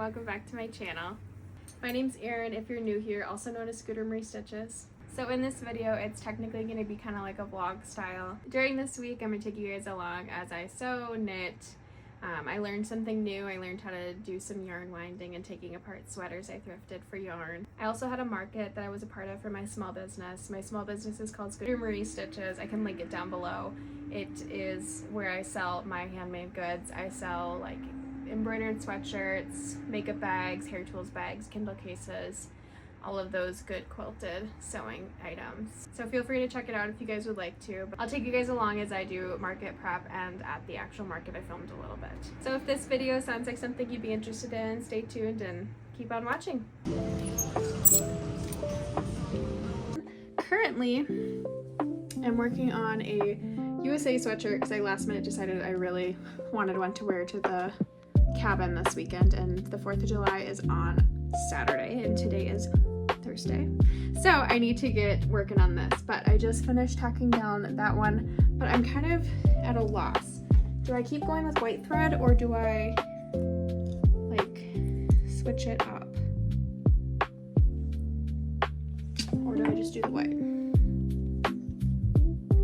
welcome back to my channel. My name's Erin if you're new here, also known as scootermariestitches. So in this video, it's technically going to be kind of like a vlog style. During this week, I'm going to take you guys along as I sew, knit. I learned something new. I learned how to do some yarn winding and taking apart sweaters I thrifted for yarn. I also had a market that I was a part of for my small business. My small business is called scootermariestitches. I can link it down below. It is where I sell my handmade goods. I sell like embroidered sweatshirts, makeup bags, hair tools bags, Kindle cases, all of those good quilted sewing items. So feel free to check it out if you guys would like to. But I'll take you guys along as I do market prep, and at the actual market I filmed a little bit. So if this video sounds like something you'd be interested in, stay tuned and keep on watching. Currently, I'm working on a USA sweatshirt because I last minute decided I really wanted one to wear to the cabin this weekend, and the 4th of July is on Saturday and today is Thursday. So I need to get working on this, but I just finished tacking down that one, but I'm kind of at a loss. Do I keep going with white thread or do I like switch it up? Or do I just do the white?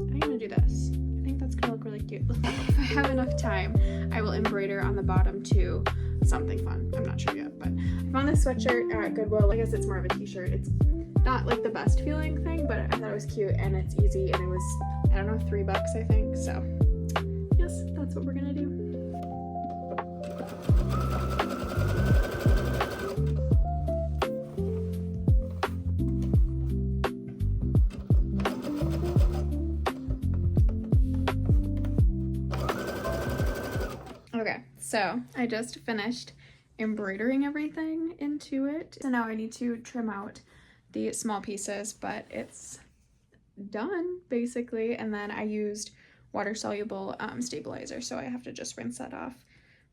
I'm gonna do this. I think that's gonna look really cute. If I have enough time, I will embroider on the bottom too something fun. I'm not sure yet, but I found this sweatshirt at Goodwill. I guess it's more of a t-shirt. It's not like the best feeling thing, but I thought it was cute and it's easy, and it was, I don't know, $3 I think. So yes, that's what we're gonna do. Okay, so I just finished embroidering everything into it. So now I need to trim out the small pieces, but it's done basically. And then I used water-soluble stabilizer, so I have to just rinse that off.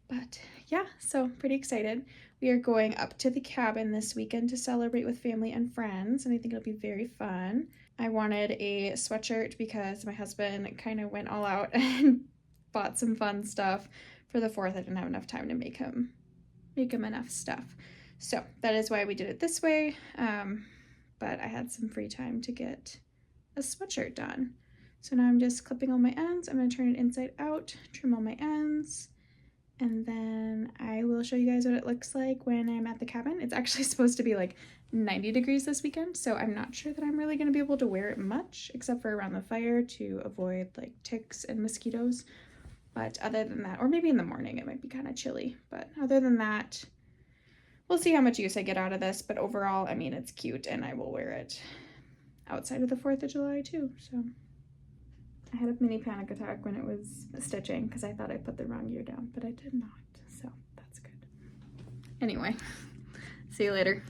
But yeah, so pretty excited. We are going up to the cabin this weekend to celebrate with family and friends, and I think it'll be very fun. I wanted a sweatshirt because my husband kind of went all out and bought some fun stuff for the 4th. I didn't have enough time to make him enough stuff. So that is why we did it this way. But I had some free time to get a sweatshirt done. So now I'm just clipping all my ends. I'm gonna turn it inside out, trim all my ends, and then I will show you guys what it looks like when I'm at the cabin. It's actually supposed to be like 90 degrees this weekend, so I'm not sure that I'm really gonna be able to wear it much, except for around the fire to avoid like ticks and mosquitoes. But other than that, or maybe in the morning, it might be kind of chilly. But other than that, we'll see how much use I get out of this. But overall, I mean, it's cute and I will wear it outside of the 4th of July too. So I had a mini panic attack when it was stitching because I thought I put the wrong gear down, but I did not. So that's good. Anyway, see you later.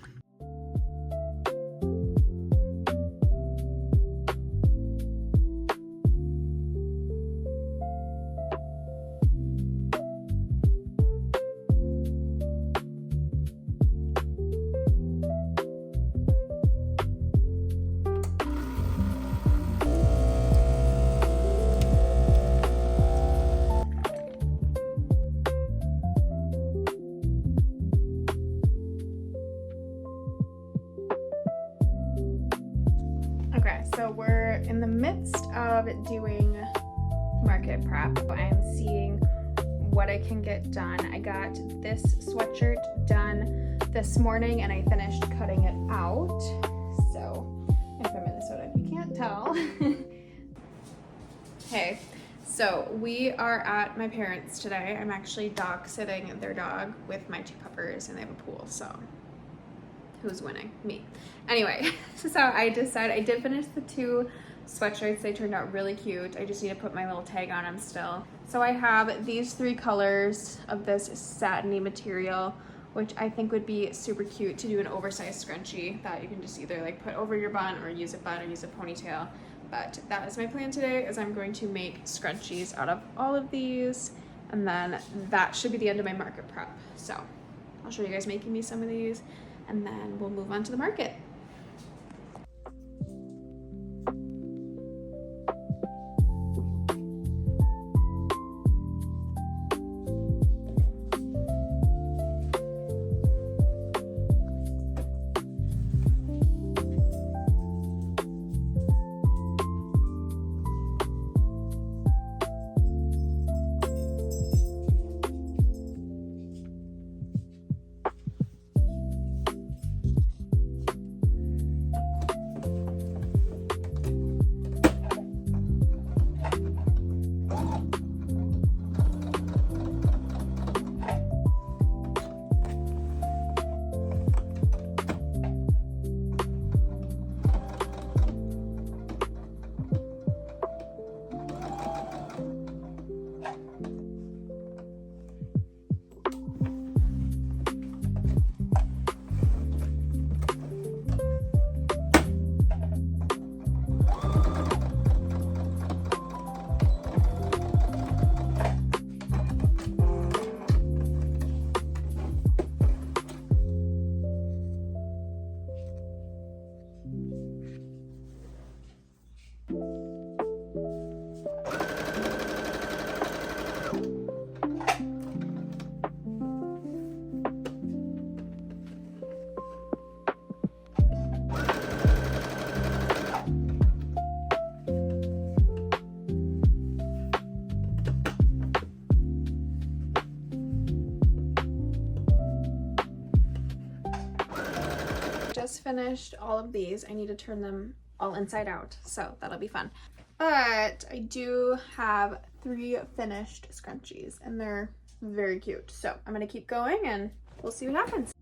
Okay, so we're in the midst of doing market prep. I'm seeing what I can get done. I got this sweatshirt done this morning and I finished cutting it out. So I'm from Minnesota, if you can't tell. Hey, so we are at my parents' today. I'm actually dog sitting their dog with my 2 puppers, and they have a pool, so who's winning? Me. Anyway, so I decided I did finish the 2 sweatshirts. They turned out really cute. I just need to put my little tag on them still. So I have these 3 colors of this satiny material, which I think would be super cute to do an oversized scrunchie that you can just either like put over your bun or use a ponytail. But that is my plan today, is I'm going to make scrunchies out of all of these, and then that should be the end of my market prep. So I'll show you guys making me some of these, and then we'll move on to the market. just finished all of these. I need to turn them all inside out, so that'll be fun. But I do have 3 finished scrunchies and they're very cute. So I'm gonna keep going and we'll see what happens.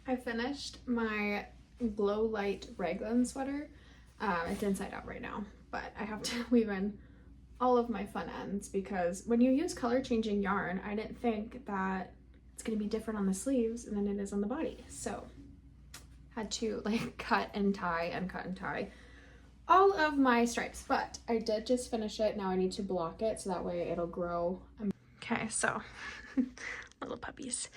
I finished my glow light raglan sweater. It's inside out right now, but I have to weave in all of my fun ends because when you use color changing yarn, I didn't think that it's gonna be different on the sleeves than it is on the body. So had to like cut and tie all of my stripes, but I did just finish it. Now I need to block it so that way it'll grow. Okay, so little puppies.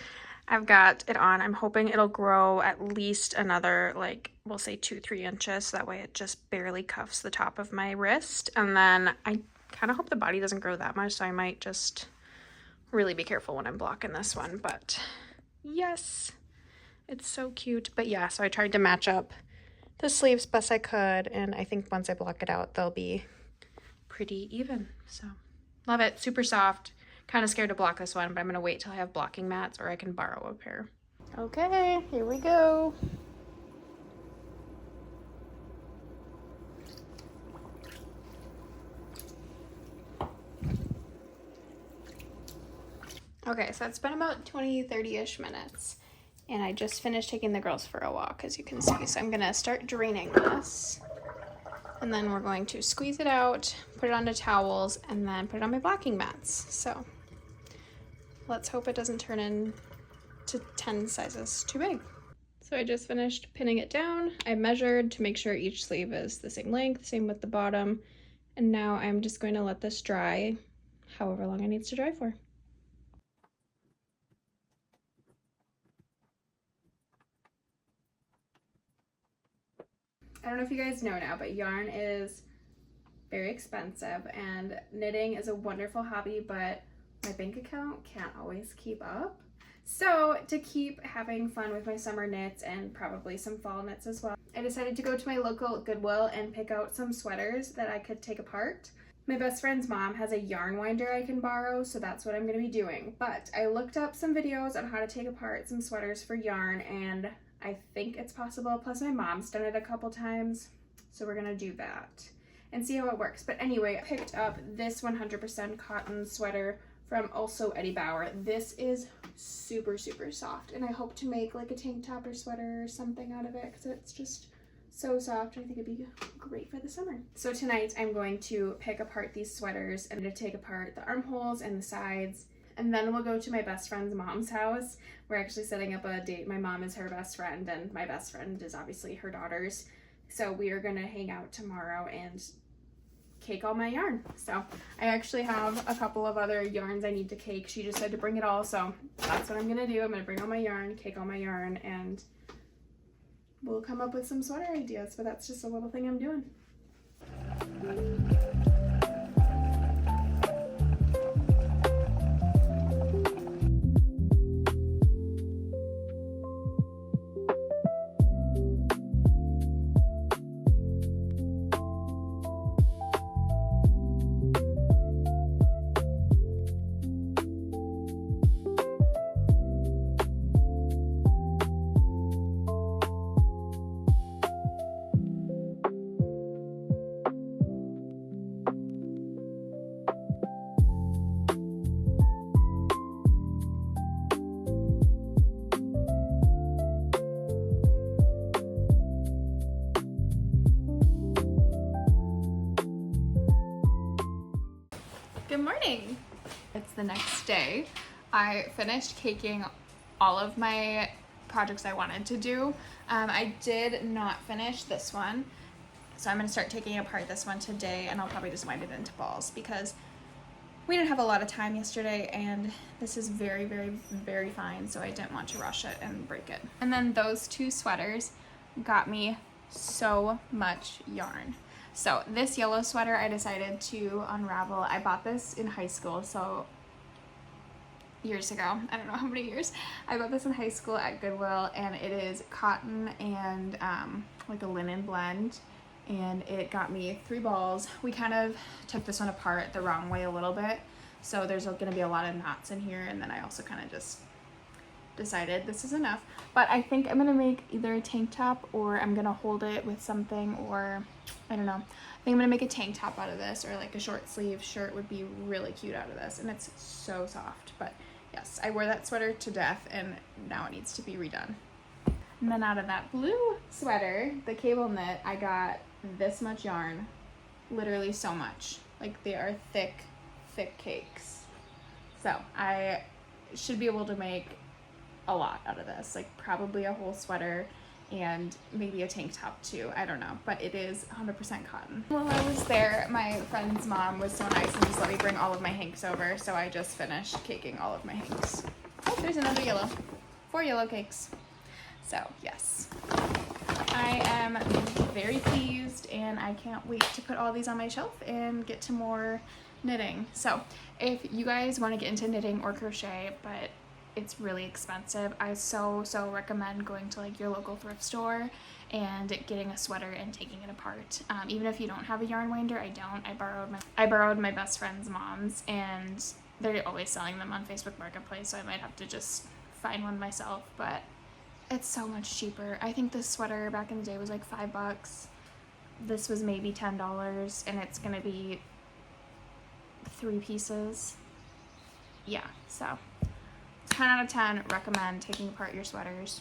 I've got it on. I'm hoping it'll grow at least another, like, we'll say 2-3 inches. So that way it just barely cuffs the top of my wrist. And then I kind of hope the body doesn't grow that much. So I might just really be careful when I'm blocking this one. But yes, it's so cute. But yeah, so I tried to match up the sleeves best I could. And I think once I block it out, they'll be pretty even. So love it. Super soft. Kind of scared to block this one, but I'm gonna wait till I have blocking mats or I can borrow a pair. Okay, here we go. Okay, so it's been about 20-30-ish minutes and I just finished taking the girls for a walk, as you can see. So I'm gonna start draining this and then we're going to squeeze it out, put it onto towels, and then put it on my blocking mats. So let's hope it doesn't turn into 10 sizes too big. So I just finished pinning it down. I measured to make sure each sleeve is the same length, same with the bottom. And now I'm just going to let this dry however long it needs to dry for. I don't know if you guys know now, but yarn is very expensive and knitting is a wonderful hobby, but my bank account can't always keep up. So to keep having fun with my summer knits and probably some fall knits as well, I decided to go to my local Goodwill and pick out some sweaters that I could take apart. My best friend's mom has a yarn winder I can borrow, so that's what I'm going to be doing. But I looked up some videos on how to take apart some sweaters for yarn and I think it's possible. Plus my mom's done it a couple times, so we're going to do that and see how it works. But anyway, I picked up this 100% cotton sweater from also Eddie Bauer. This is super soft and I hope to make like a tank top or sweater or something out of it because it's just so soft. I think it'd be great for the summer. So tonight I'm going to pick apart these sweaters. I'm going to take apart the armholes and the sides, and then we'll go to my best friend's mom's house. We're actually setting up a date. My mom is her best friend and my best friend is obviously her daughter's. So we are going to hang out tomorrow and cake all my yarn. So I actually have a couple of other yarns I need to cake. She just said to bring it all, so that's what I'm gonna do. I'm gonna bring all my yarn, cake all my yarn, and we'll come up with some sweater ideas, but that's just a little thing I'm doing. Good morning. It's the next day. I finished caking all of my projects I wanted to do. I did not finish this one, so I'm going to start taking apart this one today, and I'll probably just wind it into balls because we didn't have a lot of time yesterday, and this is very, very, very fine, so I didn't want to rush it and break it. And then those 2 sweaters got me so much yarn. So this yellow sweater I decided to unravel. I bought this in high school, so years ago. I don't know how many years. I bought this in high school at Goodwill, and it is cotton and like a linen blend, and it got me 3 balls. We kind of took this one apart the wrong way a little bit, so there's going to be a lot of knots in here, and then I also kind of just decided this is enough. But I think I'm going to make either a tank top, or I'm going to hold it with something, or I don't know. I think I'm going to make a tank top out of this, or like a short sleeve shirt would be really cute out of this, and it's so soft. But yes, I wore that sweater to death, and now it needs to be redone. And then out of that blue sweater, the cable knit, I got this much yarn, literally so much. Like, they are thick, thick cakes. So I should be able to make a lot out of this, like probably a whole sweater and maybe a tank top too. I don't know, but it is 100% cotton. While I was there, my friend's mom was so nice and just let me bring all of my hanks over, so I just finished caking all of my hanks. Oh, there's another yellow. 4 yellow cakes. So yes, I am very pleased, and I can't wait to put all these on my shelf and get to more knitting. So if you guys want to get into knitting or crochet, but it's really expensive, I so recommend going to like your local thrift store and getting a sweater and taking it apart. Even if you don't have a yarn winder, I don't. I borrowed my best friend's mom's, and they're always selling them on Facebook Marketplace, so I might have to just find one myself, but it's so much cheaper. I think this sweater back in the day was like $5. This was maybe $10, and it's gonna be 3 pieces. Yeah, so 10 out of 10, recommend taking apart your sweaters.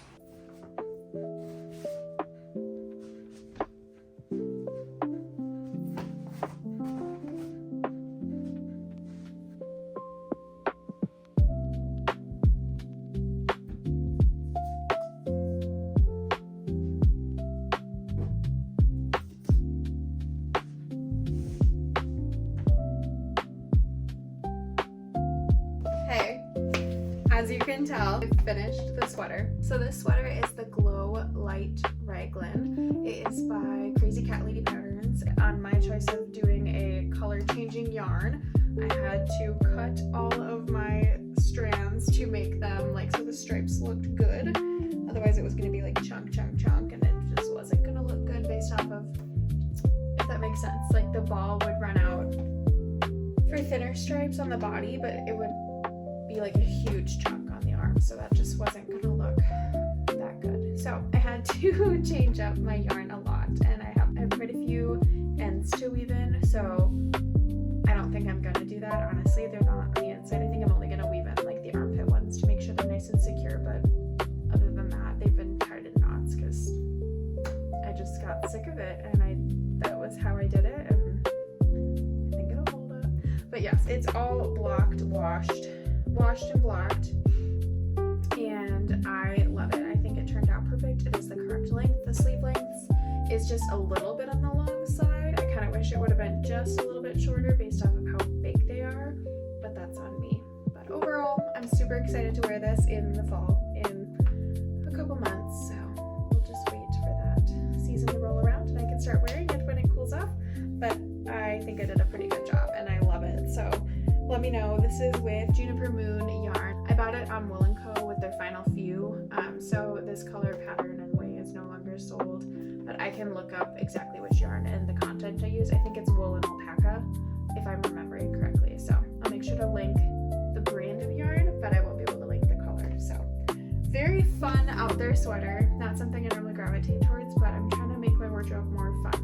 As you can tell, I finished the sweater. So this sweater is the Glow Light Raglan. It is by Crazy Cat Lady Patterns. On my choice of doing a color changing yarn, I had to cut all of my strands to make them like so the stripes looked good. Otherwise it was going to be like chunk, and it just wasn't going to look good based off of, if that makes sense. Like the ball would run out for thinner stripes on the body, but it would be like a huge chunk on the arm, so that just wasn't gonna look that good. So I had to change up my yarn a lot, and I have quite a few ends to weave in, so I don't think I'm gonna do that. Honestly, they're not on the inside. I think I'm only gonna weave in like the armpit ones to make sure they're nice and secure, but other than that, they've been tied in knots because I just got sick of it, and that was how I did it, and I think it'll hold up. But yes, it's all blocked, washed and blocked, and I love it. I think it turned out perfect. It is the correct length. The sleeve length is just a little bit on the long side. I kind of wish it would have been just a little bit shorter based off of how big they are, but that's on me. But overall, I'm super excited to wear this in the fall in a couple months, so we'll just wait for that season to roll around and I can start wearing it when it cools off. But I think I did a pretty good job, and I love it. So let me know. This is with Juniper Moon yarn. I bought it on Wool & Co. with their final few. So this color, pattern, and way is no longer sold, but I can look up exactly which yarn and the content I use. I think it's wool and alpaca, if I'm remembering correctly. So I'll make sure to link the brand of yarn, but I won't be able to link the color. So very fun out there sweater. Not something I normally gravitate towards, but I'm trying to make my wardrobe more fun